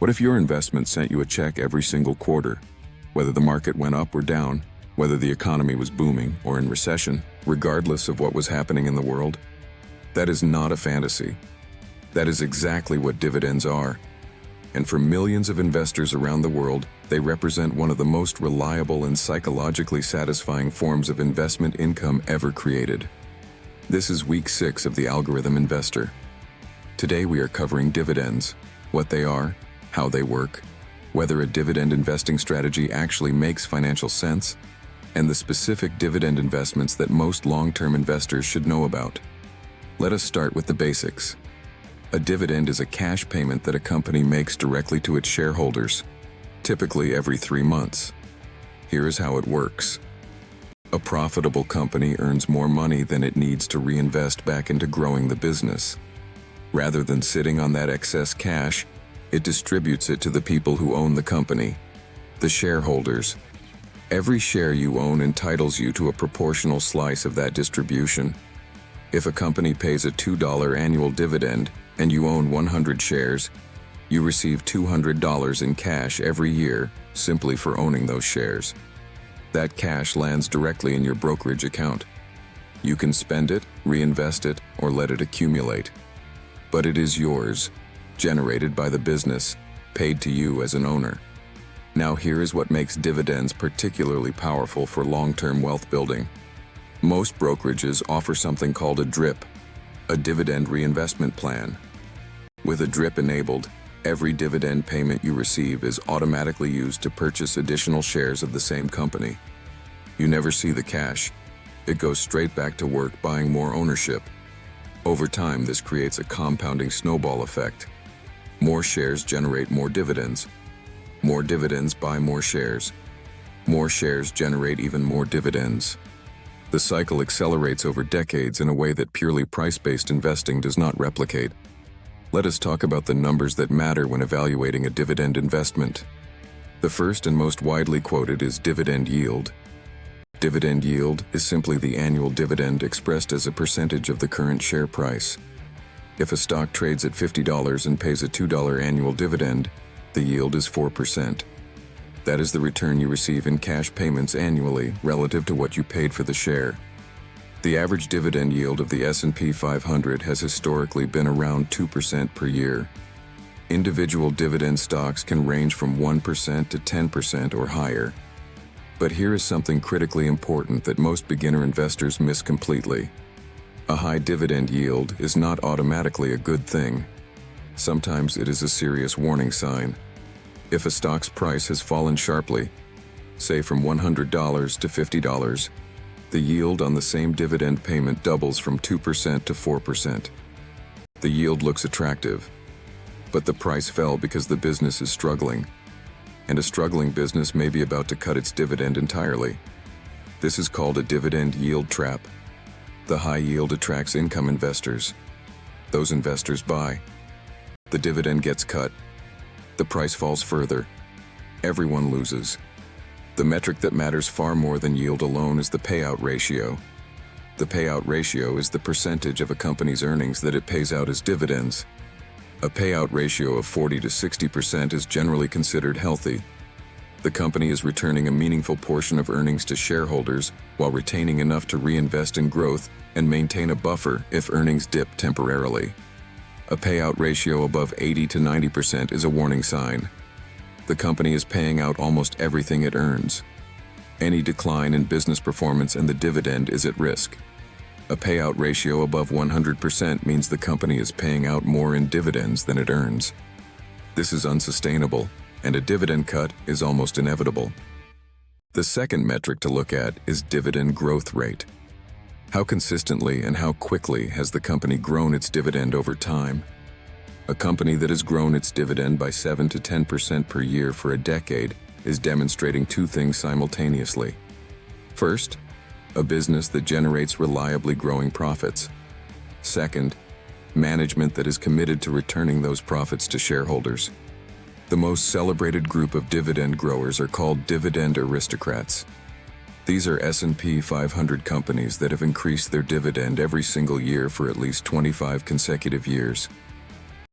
What if your investment sent you a check every single quarter? Whether the market went up or down, whether the economy was booming or in recession, regardless of what was happening in the world? That is not a fantasy. That is exactly what dividends are. And for millions of investors around the world, they represent one of the most reliable and psychologically satisfying forms of investment income ever created. This is week 6 of the Algorithm Investor. Today we are covering dividends, what they are, how they work, whether a dividend investing strategy actually makes financial sense, and the specific dividend investments that most long-term investors should know about. Let us start with the basics. A dividend is a cash payment that a company makes directly to its shareholders, typically every 3 months. Here is how it works. A profitable company earns more money than it needs to reinvest back into growing the business. Rather than sitting on that excess cash, it distributes it to the people who own the company, the shareholders. Every share you own entitles you to a proportional slice of that distribution. If a company pays a $2 annual dividend and you own 100 shares, you receive $200 in cash every year simply for owning those shares. That cash lands directly in your brokerage account. You can spend it, reinvest it, or let it accumulate. But it is yours, generated by the business, paid to you as an owner. Now here is what makes dividends particularly powerful for long-term wealth building. Most brokerages offer something called a DRIP, a dividend reinvestment plan. With a DRIP enabled, every dividend payment you receive is automatically used to purchase additional shares of the same company. You never see the cash. It goes straight back to work buying more ownership. Over time, this creates a compounding snowball effect. More shares generate more dividends. More dividends buy more shares. More shares generate even more dividends. The cycle accelerates over decades in a way that purely price-based investing does not replicate. Let us talk about the numbers that matter when evaluating a dividend investment. The first and most widely quoted is dividend yield. Dividend yield is simply the annual dividend expressed as a percentage of the current share price. If a stock trades at $50 and pays a $2 annual dividend, the yield is 4%. That is the return you receive in cash payments annually relative to what you paid for the share. The average dividend yield of the S&P 500 has historically been around 2% per year. Individual dividend stocks can range from 1% to 10% or higher. But here is something critically important that most beginner investors miss completely. A high dividend yield is not automatically a good thing. Sometimes it is a serious warning sign. If a stock's price has fallen sharply, say from $100 to $50, the yield on the same dividend payment doubles from 2% to 4%. The yield looks attractive, but the price fell because the business is struggling. And a struggling business may be about to cut its dividend entirely. This is called a dividend yield trap. The high yield attracts income investors. Those investors buy. The dividend gets cut. The price falls further. Everyone loses. The metric that matters far more than yield alone is the payout ratio. The payout ratio is the percentage of a company's earnings that it pays out as dividends. A payout ratio of 40 to 60% is generally considered healthy. The company is returning a meaningful portion of earnings to shareholders while retaining enough to reinvest in growth and maintain a buffer if earnings dip temporarily. A payout ratio above 80 to 90% is a warning sign. The company is paying out almost everything it earns. Any decline in business performance and the dividend is at risk. A payout ratio above 100% means the company is paying out more in dividends than it earns. This is unsustainable, and a dividend cut is almost inevitable. The second metric to look at is dividend growth rate. How consistently and how quickly has the company grown its dividend over time? A company that has grown its dividend by 7 to 10% per year for a decade is demonstrating two things simultaneously. First, a business that generates reliably growing profits. Second, management that is committed to returning those profits to shareholders. The most celebrated group of dividend growers are called dividend aristocrats. These are S&P 500 companies that have increased their dividend every single year for at least 25 consecutive years.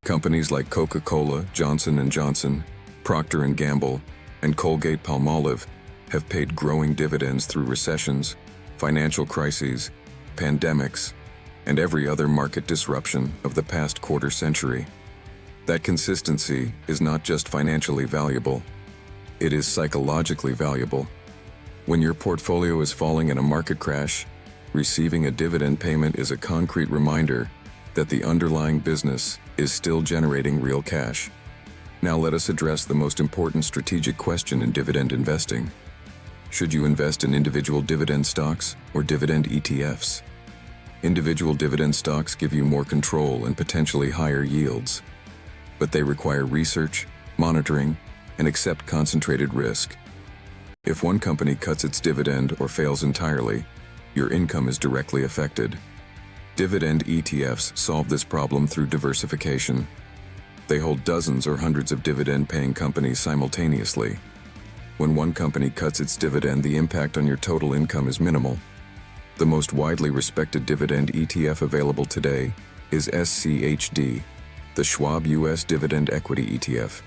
Companies like Coca-Cola, Johnson & Johnson, Procter & Gamble, and Colgate-Palmolive have paid growing dividends through recessions, financial crises, pandemics, and every other market disruption of the past quarter century. That consistency is not just financially valuable, it is psychologically valuable. When your portfolio is falling in a market crash, receiving a dividend payment is a concrete reminder that the underlying business is still generating real cash. Now let us address the most important strategic question in dividend investing. Should you invest in individual dividend stocks or dividend ETFs? Individual dividend stocks give you more control and potentially higher yields, but they require research, monitoring, and accept concentrated risk. If one company cuts its dividend or fails entirely, your income is directly affected. Dividend ETFs solve this problem through diversification. They hold dozens or hundreds of dividend-paying companies simultaneously. When one company cuts its dividend, the impact on your total income is minimal. The most widely respected dividend ETF available today is SCHD, the Schwab US Dividend Equity ETF.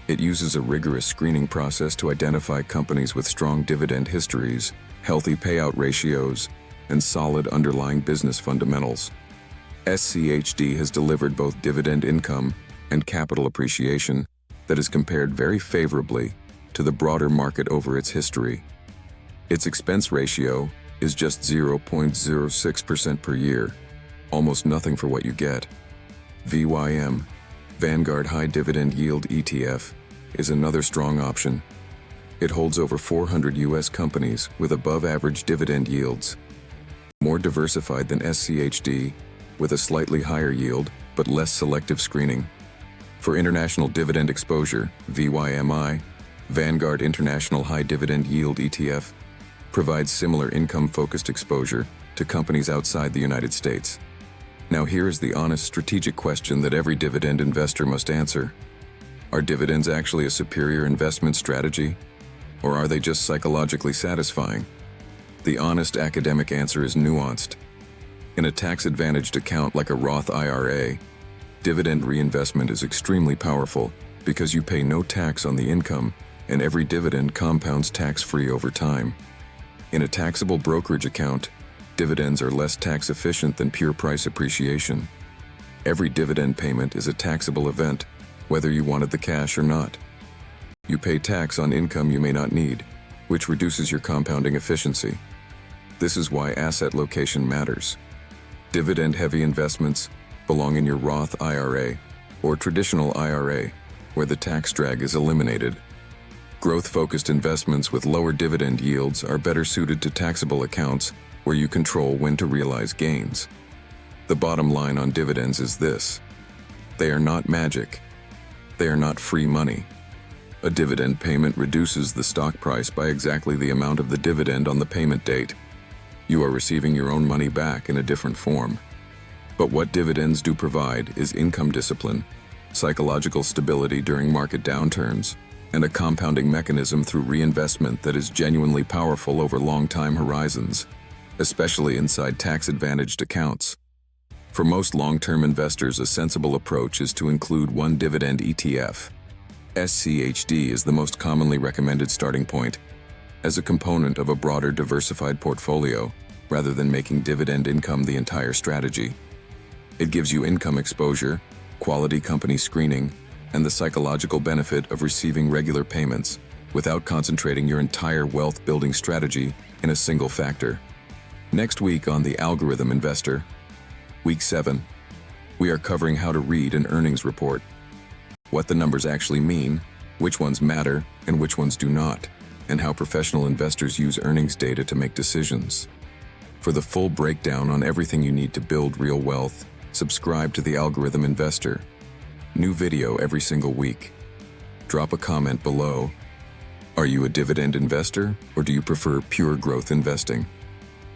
It uses a rigorous screening process to identify companies with strong dividend histories, healthy payout ratios, and solid underlying business fundamentals. SCHD has delivered both dividend income and capital appreciation that is compared very favorably to the broader market over its history. Its expense ratio is just 0.06% per year, almost nothing for what you get. VYM, Vanguard High Dividend Yield ETF, is another strong option. It holds over 400 US companies with above-average dividend yields. More diversified than SCHD, with a slightly higher yield but less selective screening. For international dividend exposure, VYMI, Vanguard International High Dividend Yield ETF, provides similar income-focused exposure to companies outside the United States. Now here is the honest strategic question that every dividend investor must answer. Are dividends actually a superior investment strategy, or are they just psychologically satisfying? The honest academic answer is nuanced. In a tax-advantaged account like a Roth IRA, dividend reinvestment is extremely powerful because you pay no tax on the income and every dividend compounds tax-free over time. In a taxable brokerage account, dividends are less tax-efficient than pure price appreciation. Every dividend payment is a taxable event, whether you wanted the cash or not. You pay tax on income you may not need, which reduces your compounding efficiency. This is why asset location matters. Dividend-heavy investments belong in your Roth IRA or traditional IRA, where the tax drag is eliminated. Growth-focused investments with lower dividend yields are better suited to taxable accounts where you control when to realize gains. The bottom line on dividends is this: they are not magic. They are not free money. A dividend payment reduces the stock price by exactly the amount of the dividend on the payment date. You are receiving your own money back in a different form. But what dividends do provide is income discipline, psychological stability during market downturns, and a compounding mechanism through reinvestment that is genuinely powerful over long time horizons, especially inside tax-advantaged accounts. For most long-term investors, a sensible approach is to include one dividend ETF. SCHD is the most commonly recommended starting point, as a component of a broader diversified portfolio, rather than making dividend income the entire strategy. It gives you income exposure, quality company screening, and the psychological benefit of receiving regular payments without concentrating your entire wealth-building strategy in a single factor. Next week on The Algorithm Investor, Week 7, we are covering how to read an earnings report, what the numbers actually mean, which ones matter and which ones do not, and how professional investors use earnings data to make decisions. For the full breakdown on everything you need to build real wealth, subscribe to The Algorithm Investor. New video every single week. Drop a comment below. Are you a dividend investor, or do you prefer pure growth investing?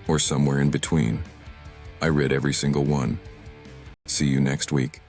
Or somewhere in between? I read every single one. See you next week.